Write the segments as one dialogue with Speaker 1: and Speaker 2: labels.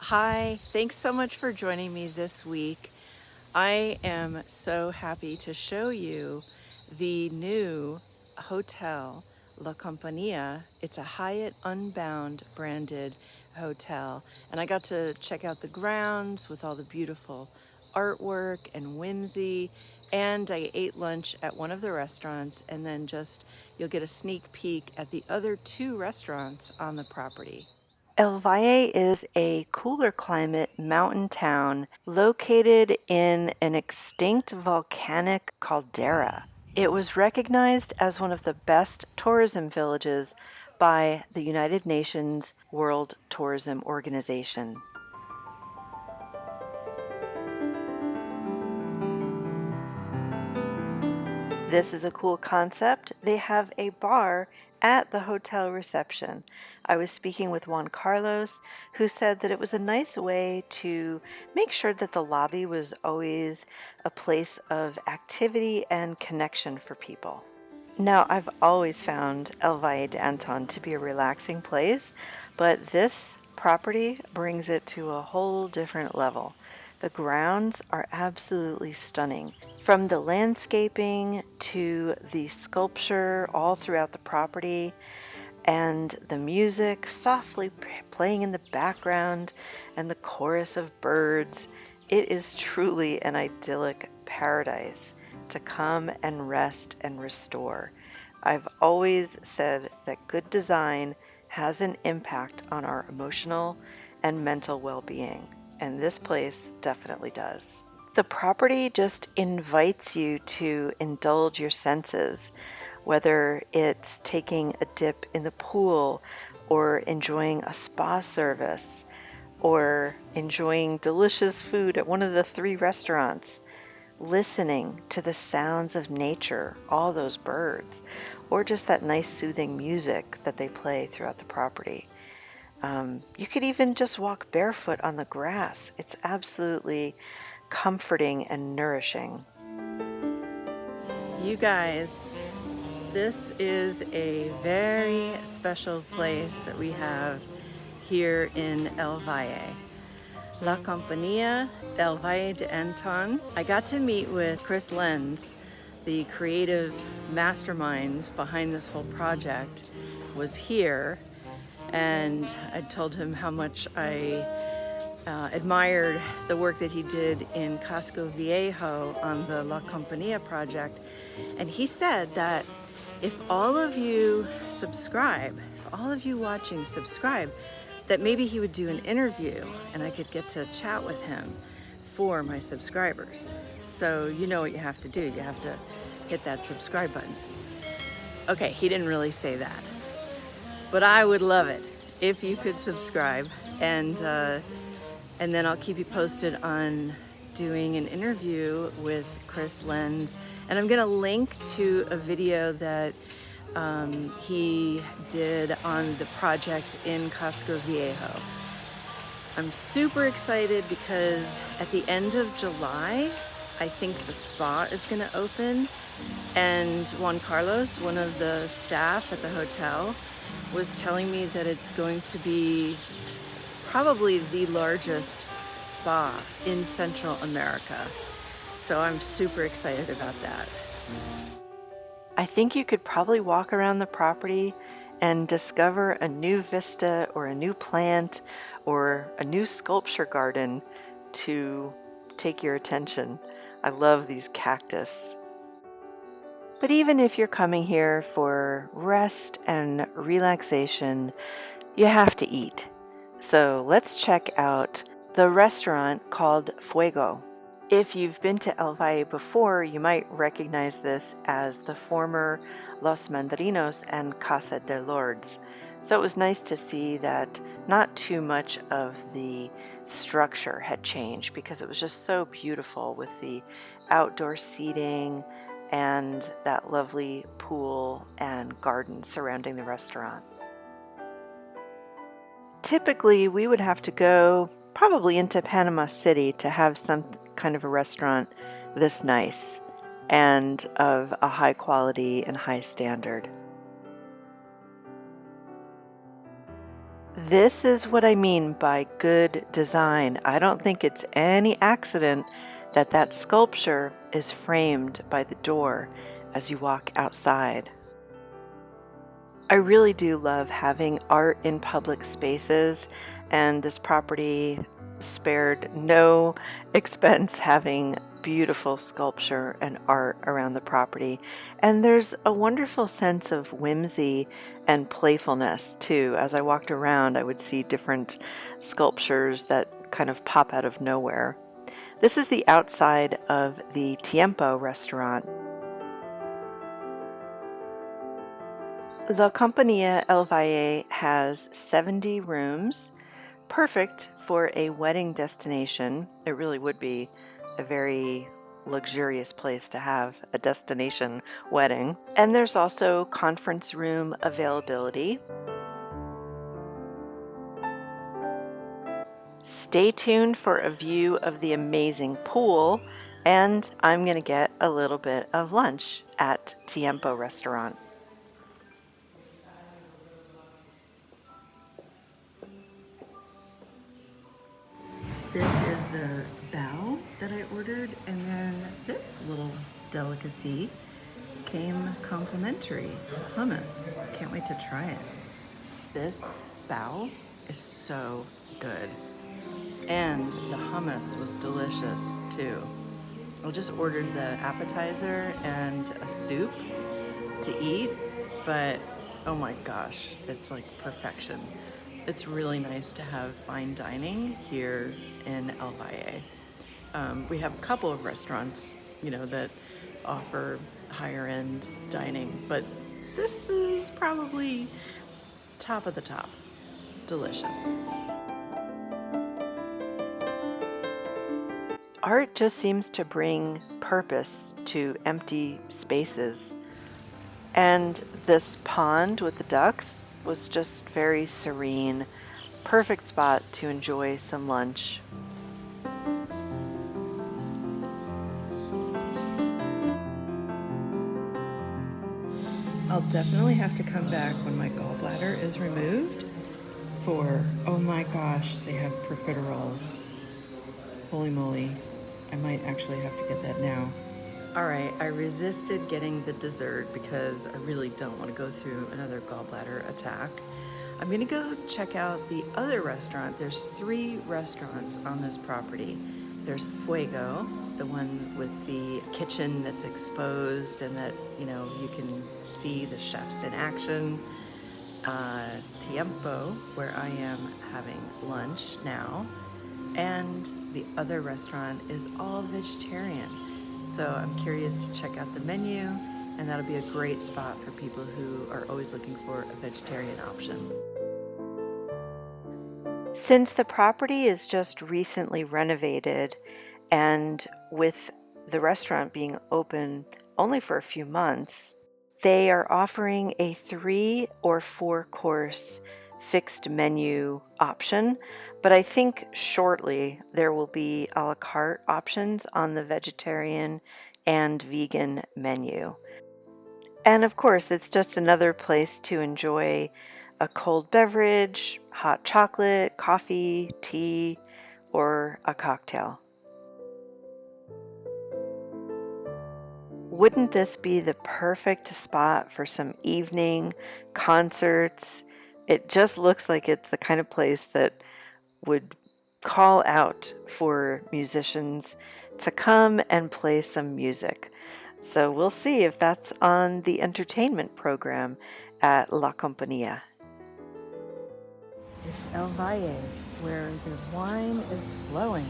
Speaker 1: Hi, thanks so much for joining me this week. I am so happy to show you the new hotel, La Compania. It's a Hyatt Unbound branded hotel. And I got to check out the grounds with all the beautiful artwork and whimsy. And I ate lunch at one of the restaurants, and then you'll get a sneak peek at the other two restaurants on the property. El Valle is a cooler climate mountain town located in an extinct volcanic caldera. It was recognized as one of the best tourism villages by the United Nations World Tourism Organization. This is a cool concept. They have a bar at the hotel reception. I was speaking with Juan Carlos, who said that it was a nice way to make sure that the lobby was always a place of activity and connection for people. Now, I've always found El Valle de Anton to be a relaxing place, but this property brings it to a whole different level. The grounds are absolutely stunning. From the landscaping to the sculpture all throughout the property, and the music softly playing in the background, and the chorus of birds, it is truly an idyllic paradise to come and rest and restore. I've always said that good design has an impact on our emotional and mental well-being, and this place definitely does. The property just invites you to indulge your senses, whether it's taking a dip in the pool or enjoying a spa service or enjoying delicious food at one of the 3 restaurants, listening to the sounds of nature, all those birds, or just that nice soothing music that they play throughout the property. You could even just walk barefoot on the grass. It's absolutely comforting and nourishing. You guys, this is a very special place that we have here in El Valle. La Compañía El Valle de Anton. I got to meet with Lenz, the creative mastermind behind this whole project, was here, and I told him how much I admired the work that he did in Casco Viejo on the La Compañía project. And he said that if all of you subscribe, if all of you watching subscribe, that maybe he would do an interview and I could get to chat with him for my subscribers. So you know what you have to do. You have to hit that subscribe button. Okay, he didn't really say that, but I would love it if you could subscribe, and then I'll keep you posted on doing an interview with Lenz. And I'm gonna link to a video that he did on the project in Casco Viejo. I'm super excited because at the end of July, I think the spa is gonna open, and Juan Carlos, one of the staff at the hotel, was telling me that it's going to be probably the largest spa in Central America. So I'm super excited about that. I think you could probably walk around the property and discover a new vista or a new plant or a new sculpture garden to take your attention. I love these cactus. But even if you're coming here for rest and relaxation, you have to eat. So let's check out the restaurant called Fuego. If you've been to El Valle before, you might recognize this as the former Los Mandarinos and Casa de Lords. So it was nice to see that not too much of the structure had changed, because it was just so beautiful with the outdoor seating and that lovely pool and garden surrounding the restaurant. Typically, we would have to go probably into Panama City to have some kind of a restaurant this nice and of a high quality and high standard. This is what I mean by good design. I don't think it's any accident that that sculpture is framed by the door as you walk outside. I really do love having art in public spaces, and this property spared no expense having beautiful sculpture and art around the property. And there's a wonderful sense of whimsy and playfulness too. As I walked around, I would see different sculptures that kind of pop out of nowhere. This is the outside of the Tiempo restaurant. The Compañía El Valle has 70 rooms, perfect for a wedding destination. It really would be a very luxurious place to have a destination wedding. And there's also conference room availability. Stay tuned for a view of the amazing pool, and I'm going to get a little bit of lunch at Tiempo restaurant. This is the bao that I ordered, and then this little delicacy came complimentary. It's hummus. Can't wait to try it. This bao is so good, and the hummus was delicious too. I just ordered the appetizer and a soup to eat, but oh my gosh, it's like perfection. It's really nice to have fine dining here in El Valle. We have a couple of restaurants, that offer higher end dining, but this is probably top of the top. Delicious. Art just seems to bring purpose to empty spaces. And this pond with the ducks was just very serene. Perfect spot to enjoy some lunch. I'll definitely have to come back when my gallbladder is removed for, oh my gosh, they have profiteroles. Holy moly, I might actually have to get that now. All right, I resisted getting the dessert because I really don't want to go through another gallbladder attack. I'm gonna go check out the other restaurant. There's 3 restaurants on this property. There's Fuego, the one with the kitchen that's exposed and that, you can see the chefs in action. Tiempo, where I am having lunch now. And the other restaurant is all vegetarian. So I'm curious to check out the menu, and that'll be a great spot for people who are always looking for a vegetarian option. Since the property is just recently renovated, and with the restaurant being open only for a few months, they are offering a 3 or 4 course fixed menu option, but I think shortly there will be a la carte options on the vegetarian and vegan menu. And of course, it's just another place to enjoy a cold beverage, hot chocolate, coffee, tea, or a cocktail. Wouldn't this be the perfect spot for some evening concerts? It just looks like it's the kind of place that would call out for musicians to come and play some music. So we'll see if that's on the entertainment program at La Compañía. It's El Valle, where the wine is flowing.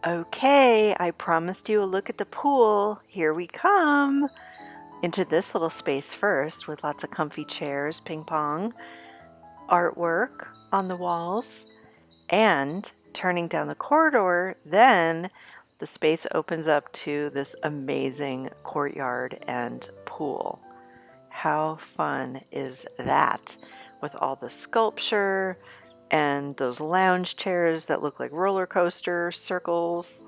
Speaker 1: Okay, I promised you a look at the pool. Here we come. Into this little space first with lots of comfy chairs, ping pong, artwork on the walls, and turning down the corridor, then the space opens up to this amazing courtyard and pool. How fun is that? With all the sculpture and those lounge chairs that look like roller coaster circles.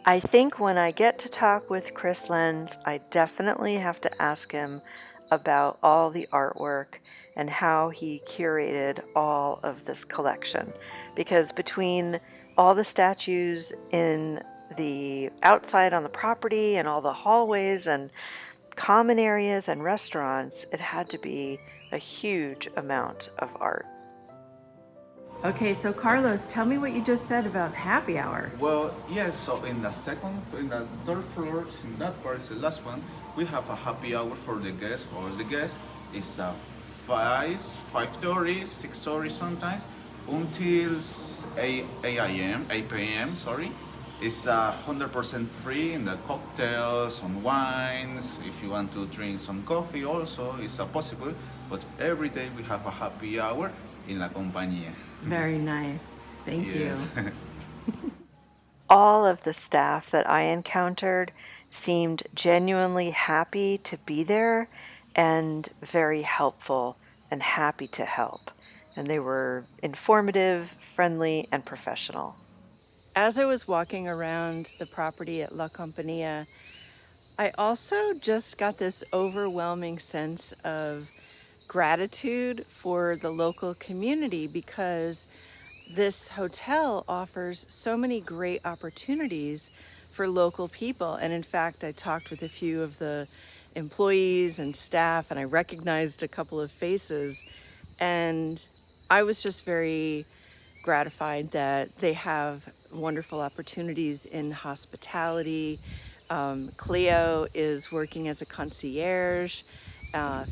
Speaker 1: I think when I get to talk with Chris Lenz, I definitely have to ask him about all the artwork and how he curated all of this collection. Because between all the statues in the outside on the property and all the hallways and common areas and restaurants, it had to be a huge amount of art. Okay, so Carlos, tell me what you just said about happy hour.
Speaker 2: Well, yes, so in the third floor, in that part is the last one, we have a happy hour for the guests, all the guests. It's 5:30, 6:30 sometimes, until 8 p.m., sorry. It's 100% free in the cocktails, on wines. If you want to drink some coffee also, it's possible. But every day we have a happy hour in La Compañía.
Speaker 1: Very nice. Thank
Speaker 2: Yes.
Speaker 1: you. All of the staff that I encountered seemed genuinely happy to be there and very helpful and happy to help. And they were informative, friendly, and professional. As I was walking around the property at La Compañía, I also just got this overwhelming sense of gratitude for the local community, because this hotel offers so many great opportunities for local people. And in fact, I talked with a few of the employees and staff, and I recognized a couple of faces, and I was just very gratified that they have wonderful opportunities in hospitality. Cleo is working as a concierge.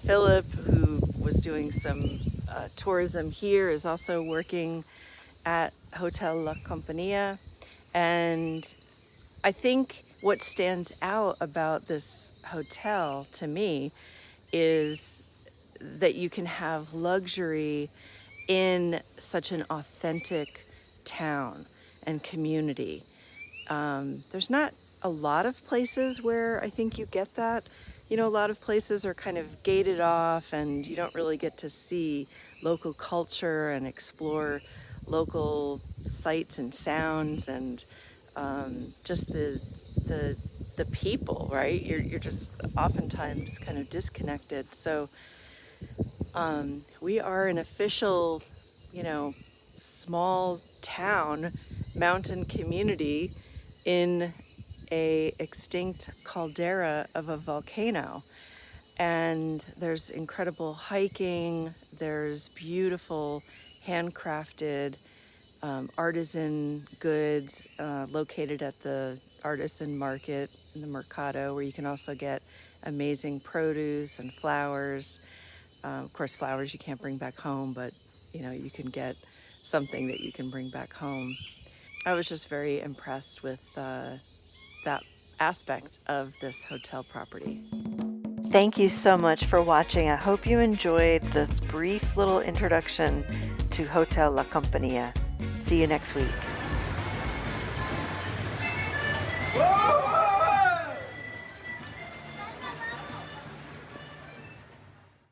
Speaker 1: Philip, who was doing some tourism here, is also working at Hotel La Compañía. And I think what stands out about this hotel to me is that you can have luxury in such an authentic town and community. There's not a lot of places where I think you get that. You know, a lot of places are kind of gated off and you don't really get to see local culture and explore local sights and sounds and just the people, right? You're just oftentimes kind of disconnected. So we are an official, you know, small town, mountain community in a extinct caldera of a volcano. And there's incredible hiking, there's beautiful handcrafted artisan goods located at the artisan market in the Mercado, where you can also get amazing produce and flowers. Of course, flowers you can't bring back home, but you know, you can get something that you can bring back home. I was just very impressed with that aspect of this hotel property. Thank you so much for watching. I hope you enjoyed this brief little introduction to Hotel La Compañía. See you next week.
Speaker 2: Whoa!